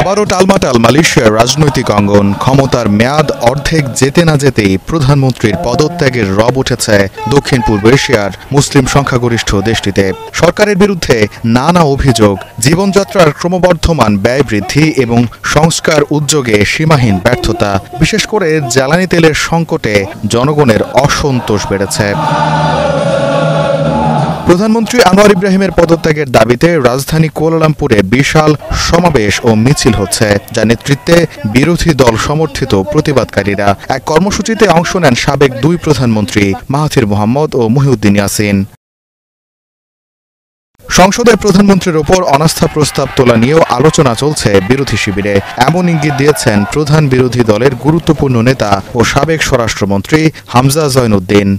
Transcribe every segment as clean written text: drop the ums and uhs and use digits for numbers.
আবারও টালমাটাল মালয়েশিয়ার রাজনৈতিক অঙ্গন। ক্ষমতার মেয়াদ অর্ধেক যেতে না যেতেই প্রধানমন্ত্রীর পদত্যাগের রব উঠেছে দক্ষিণ পূর্ব এশিয়ার মুসলিম সংখ্যাগরিষ্ঠ দেশটিতে। সরকারের বিরুদ্ধে নানা অভিযোগ, জীবনযাত্রার ক্রমবর্ধমান ব্যয় বৃদ্ধি এবং সংস্কার উদ্যোগে সীমাহীন ব্যর্থতা। বিশেষ করে জ্বালানি তেলের সংকটে জনগণের অসন্তোষ বেড়েছে। প্রধানমন্ত্রী আনোয়ার ইব্রাহিমের পদত্যাগের দাবিতে রাজধানী কুয়ালালামপুরে বিশাল সমাবেশ ও মিছিল হচ্ছে, যার নেতৃত্বে বিরোধী দল সমর্থিত প্রতিবাদকারীরা। এক কর্মসূচিতে অংশ নেন সাবেক দুই প্রধানমন্ত্রী মাহাথির মোহাম্মদ ও মহিউদ্দিন ইয়াসিন। সংসদের প্রধানমন্ত্রীর ওপর অনাস্থা প্রস্তাব তোলা নিয়েও আলোচনা চলছে বিরোধী শিবিরে। এমন ইঙ্গিত দিয়েছেন প্রধান বিরোধী দলের গুরুত্বপূর্ণ নেতা ও সাবেক স্বরাষ্ট্রমন্ত্রী হামজা জয়নুদ্দিন।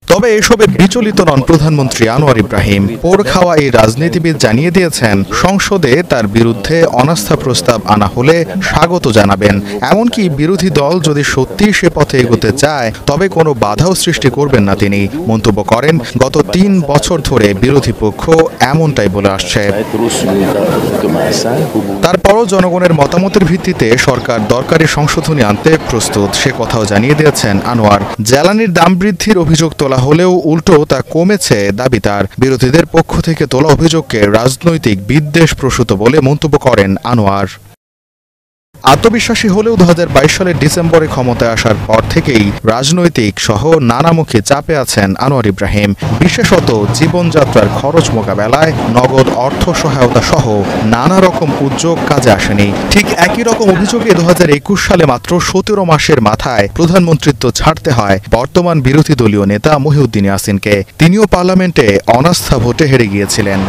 তবে এসবে বিচলিত নন প্রধানমন্ত্রী আনোয়ার ইব্রাহিম। পোড় খাওয়া এই রাজনীতিবিদ জানিয়ে দিয়েছেন, সংসদে তার বিরুদ্ধে অনাস্থা প্রস্তাব আনা হলে স্বাগত জানাবেন। এমনকি বিরোধী দল যদি সত্যি সে পথে এগোতে চায় তবে কোনো বাধাও সৃষ্টি করবেন না তিনি। মন্তব্য করেন, গত ৩ বছর ধরে বিরোধী পক্ষ এমনটাই বলে আসছে। তারপরও জনগণের মতামতের ভিত্তিতে সরকার দরকারি সংশোধনী আনতে প্রস্তুত, সে কথাও জানিয়ে দিয়েছেন আনোয়ার। জ্বালানির দাম বৃদ্ধির অভিযোগ তোলা হলেও উল্টো তা কমেছে দাবি তার। বিরোধীদের পক্ষ থেকে তোলা অভিযোগকে রাজনৈতিক বিদ্বেষ প্রসূত বলে মন্তব্য করেন আনোয়ার। আত্মবিশ্বাসী হলেও ২০২২ সালের ডিসেম্বরে ক্ষমতায় আসার পর থেকেই রাজনৈতিক সহ নানামুখী চাপে আছেন আনোয়ার ইব্রাহিম। বিশেষত জীবনযাত্রার খরচ মোকাবেলায় নগদ অর্থ সহায়তা সহ নানা রকম উদ্যোগ কাজে আসেনি। ঠিক একই রকম অভিযোগে ২০২১ সালে মাত্র ১৭ মাসের মাথায় প্রধানমন্ত্রিত্ব ছাড়তে হয় বর্তমান বিরোধী দলীয় নেতা মহিউদ্দিন ইয়াসিনকে। তিনিও পার্লামেন্টে অনাস্থা ভোটে হেরে গিয়েছিলেন।